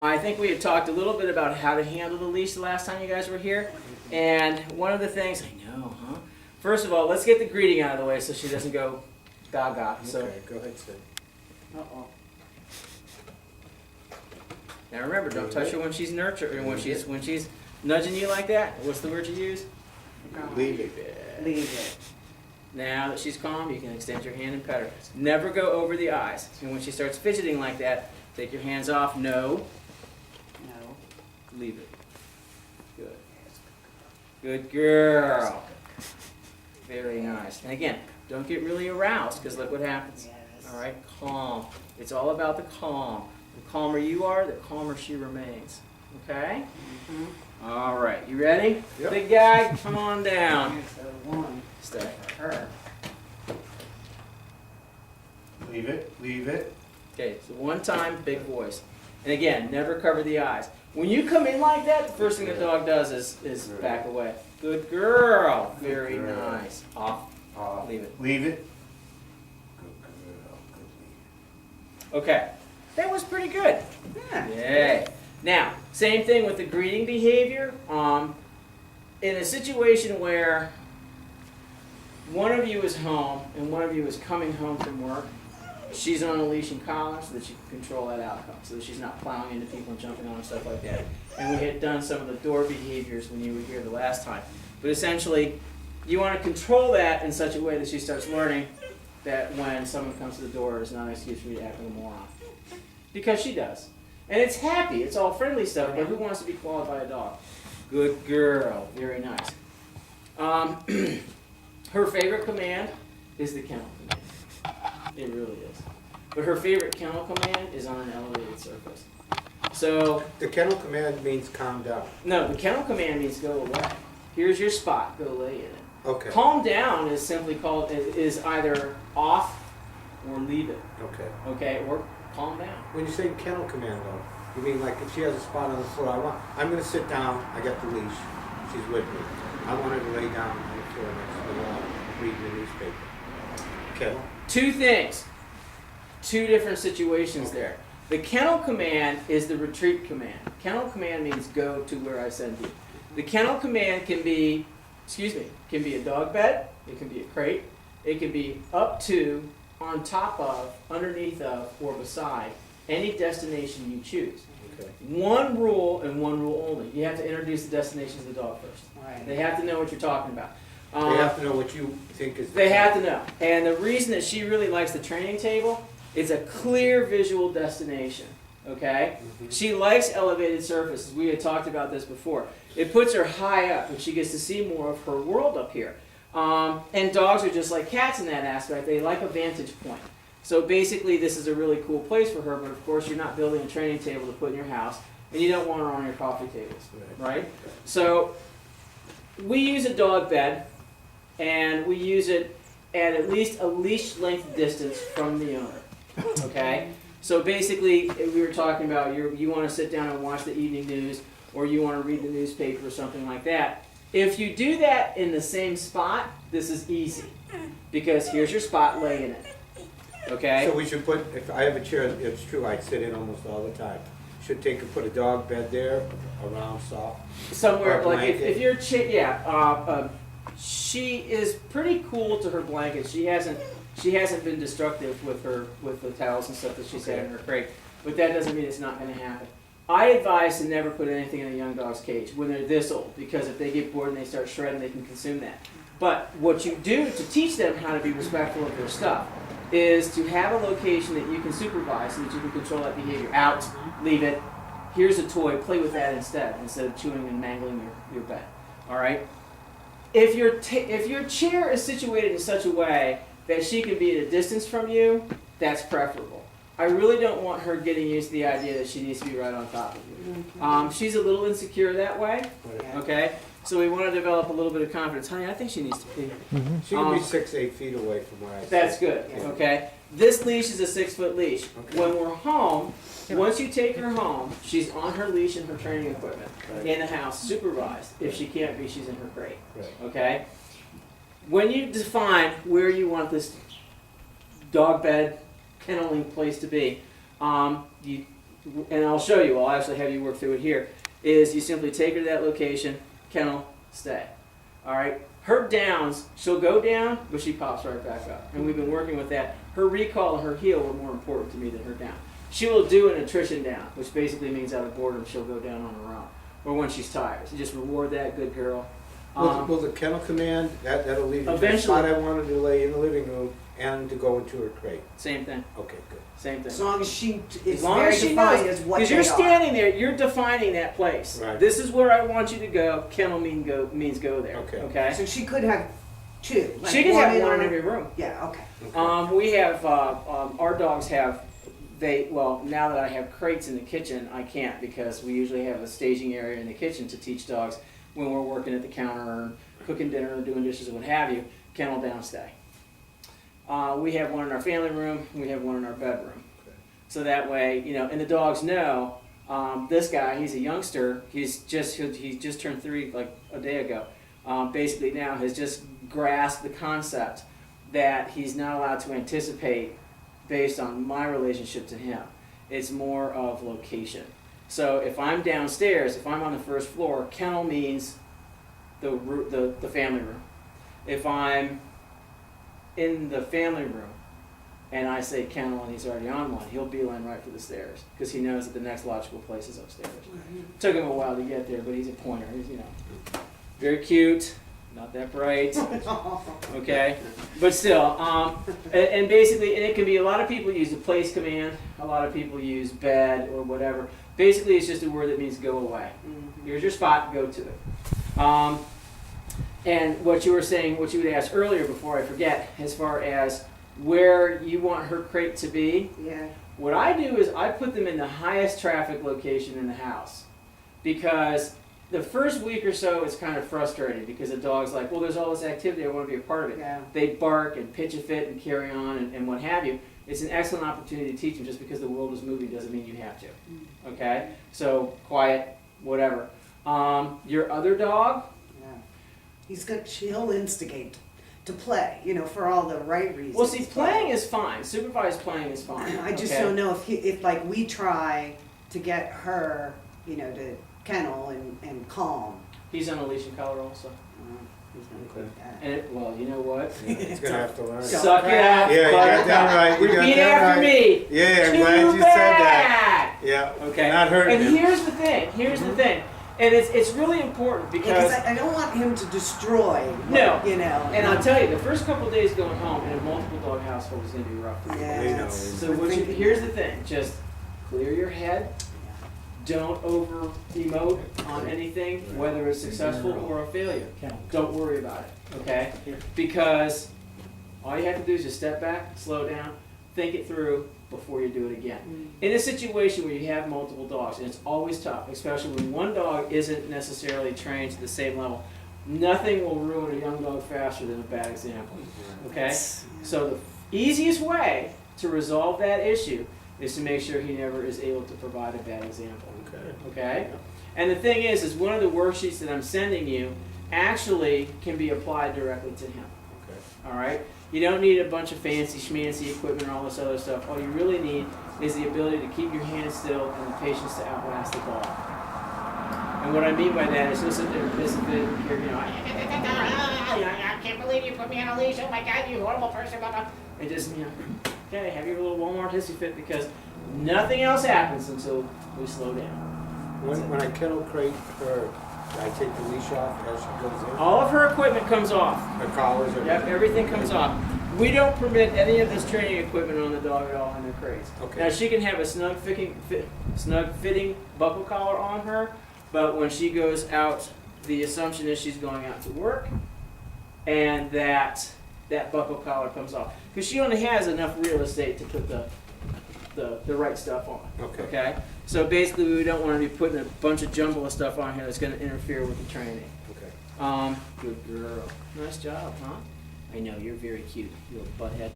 I think we had talked a little bit about how to handle the leash the last time you guys were here. And one of the things, I know, huh? First of all, let's get the greeting out of the way so she doesn't go gaga. So, Okay, go ahead, Sid. Uh-oh. now remember, don't touch her when she's nurturing, when she's nudging you like that. What's the word you use? Leave it. Leave it. Now that she's calm, you can extend your hand and pet her. Never go over the eyes. And when she starts fidgeting like that, take your hands off. No. No. Leave it. Good. Good girl. Very nice. And again, don't get really aroused because look what happens. Yes. All right, calm. It's all about the calm. The calmer you are, the calmer she remains. Okay? Mm-hmm. All right, you ready? Yep. Big guy, come on down. Here's the one Stay. for her. Leave it. Leave it. Okay, so one time, big voice. And again, never cover the eyes. When you come in like that, the first thing the dog does is back away. Good girl. Very Good girl. nice. Off. Leave it. Leave it. Good girl. Good leave. Okay. That was pretty good. Yeah. Yay. Now, same thing with the greeting behavior. In a situation where one of you is home and one of you is coming home from work, she's on a leash and collar so that she can control that outcome, so that she's not plowing into people and jumping on and stuff like that. And we had done some of the door behaviors when you were here the last time. But essentially, you want to control that in such a way that she starts learning that when someone comes to the door, it's not an excuse for you to act like a moron. Because she does. And it's happy, it's all friendly stuff, but who wants to be clawed by a dog? Good girl, very nice. Her favorite command is the kennel command. It really is. But her favorite kennel command is on an elevated surface. So, The kennel command means calm down. no, the kennel command means go away. Here's your spot, go lay in it. Okay. Calm down is simply called, is either off or leave it, Okay. okay? Or calm down. When you say kennel command, though, you mean like if she has a spot on the floor, I'm going to sit down. I got the leash. She's with me. I want her to lay down on the floor next to the wall, reading the newspaper. Kennel. Two things, two different situations there. The kennel command is the retreat command. Kennel command means go to where I send you. The kennel command can be a dog bed, it can be a crate, it can be up to, on top of, underneath of, or beside any destination you choose. Okay. One rule and one rule only. You have to introduce the destination to the dog first. Right. They have to know what you're talking about. They have to know what you think is. They have to know. And the reason that she really likes the training table, it's a clear visual destination. Okay? Mhm. She likes elevated surfaces. We had talked about this before. It puts her high up and she gets to see more of her world up here. And dogs are just like cats in that aspect. They like a vantage point. So basically this is a really cool place for her, but of course you're not building a training table to put in your house and you don't want her on your coffee tables. Right? So we use a dog bed, and we use it at least a leash length distance from the owner. Okay? So basically, if we were talking about you want to sit down and watch the evening news, or you want to read the newspaper or something like that. If you do that in the same spot, this is easy. Because here's your spot, lay in it. Okay? So we should put, if I have a chair, it's true, I sit in almost all the time. Should put a dog bed there, around soft. Somewhere, Or a like if blanket. you're, she is pretty cool to her blankets. She hasn't been destructive with the towels and stuff that she's had in her crate, but that doesn't mean it's not going to happen. I advise to never put anything in a young dog's cage when they're this old, because if they get bored and they start shredding, they can consume that. But what you do to teach them how to be respectful of their stuff is to have a location that you can supervise so that you can control that behavior. Out, leave it. Here's a toy, play with that instead of chewing and mangling your bed. All right? If your chair is situated in such a way that she can be at a distance from you, that's preferable. I really don't want her getting used to the idea that she needs to be right on top of you. She's a little insecure that way, okay? So we want to develop a little bit of confidence. Honey, I think she needs to pee. She can be 6-8 feet away from where I sit. That's good, okay? This leash is a 6-foot leash. Okay. When we're home, once you take her home, she's on her leash and her training equipment Right. in the house, supervised. If she can't be, she's in her crate, Right. okay? When you define where you want this dog bed, kenneling place to be, you and I'll show you, I'll actually have you work through it here, is you simply take her to that location, kennel, stay. All right? Her downs, she'll go down, but she pops right back up. And we've been working with that. Her recall and her heel were more important to me than her down. She will do an attrition down, which basically means out of boredom she'll go down on her own, or when she's tired. So just reward that good girl. Will the kennel command, that'll leave you to the Eventually- spot I wanted to lay in the living room and to go into her crate? Same thing. Okay, good. Same thing. As long as she is As long very as she defined knows, as what because they you're are. standing there, you're defining that place. Right. This is where I want you to go. Kennel means go there. Okay. Okay. So she could have two. Like She can have in one in her- every room. Yeah, okay. Okay. We have our dogs have well, now that I have crates in the kitchen, I can't, because we usually have a staging area in the kitchen to teach dogs when we're working at the counter or cooking dinner or doing dishes or what have you. Kennel down, stay. We have one in our family room. We have one in our bedroom. Okay. So that way, and the dogs know, this guy, he's a youngster, he just turned 3 like a day ago. Basically now has just grasped the concept that he's not allowed to anticipate based on my relationship to him. It's more of location. So if I'm downstairs, if I'm on the first floor, kennel means the family room. If I'm in the family room and I say kennel and he's already on one, he'll beeline right for the stairs because he knows that the next logical place is upstairs. Took him a while to get there, but he's a pointer. He's very cute, not that bright. Okay, but still, and basically, and it can be, a lot of people use the place command, a lot of people use bed or whatever. Basically, it's just a word that means go away. Here's your spot, go to it. And what you were saying, what you had asked earlier before I forget, as far as where you want her crate to be, Yeah. what I do is I put them in the highest traffic location in the house, because the first week or so it's kind of frustrating because the dog's like, well, there's all this activity, I want to be a part of it. Yeah. They bark and pitch a fit and carry on and what have you. It's an excellent opportunity to teach them. Just because the world is moving doesn't mean you have to. Okay? So quiet, whatever. Your other dog, Yeah. He'll instigate to play, for all the right reasons. well, see, playing is fine. Supervised playing is fine. I just okay? don't know if like we try to get her, to kennel and calm. He's on a leash and collar also. He's gonna Okay. do that. And well, you know what? He's gonna have to learn. So- Suck it out. Yeah, you got that right. You got Repeat that after right. me. Yeah, I'm Too glad you said that. bad. Yeah. Okay. Not hurting And him. here's the thing. Here's the thing. And it's really important Because because, I don't want him to destroy. No. And I'll tell you, the first couple of days going home in a multiple dog household is going to be rough. Yeah. We know. that's- So we're thinking- here's the thing. Just clear your head. Don't over emote on anything, whether it's successful or a failure. Don't worry about it, okay? Because all you have to do is just step back, slow down, think it through before you do it again. In a situation where you have multiple dogs, and it's always tough, especially when one dog isn't necessarily trained to the same level, nothing will ruin a young dog faster than a bad example, okay? So the easiest way to resolve that issue is to make sure he never is able to provide a bad example. Okay. Okay? And the thing is one of the worksheets that I'm sending you actually can be applied directly to him. Okay. All right? You don't need a bunch of fancy schmancy equipment or all this other stuff. All you really need is the ability to keep your hands still and the patience to outlast the dog. And what I mean by that is listen to this bit here, I can't believe you put me on a leash. Oh my God, you horrible person. Blah, blah. And just, okay, have your little Walmart hissy fit, because nothing else happens until we slow down. When I kennel crate her, I take the leash off as she goes in. All of her equipment comes off. Her collars are. Yep, everything comes off. We don't permit any of this training equipment on the dog at all in their crates. Okay. Now she can have a snug fitting buckle collar on her, but when she goes out, the assumption is she's going out to work, and that buckle collar comes off because she only has enough real estate to put the right stuff on. Okay. Okay. So basically, we don't want to be putting a bunch of jumble of stuff on here that's going to interfere with the training. Okay. Good girl. Nice job, huh? I know, you're very cute, you little butthead.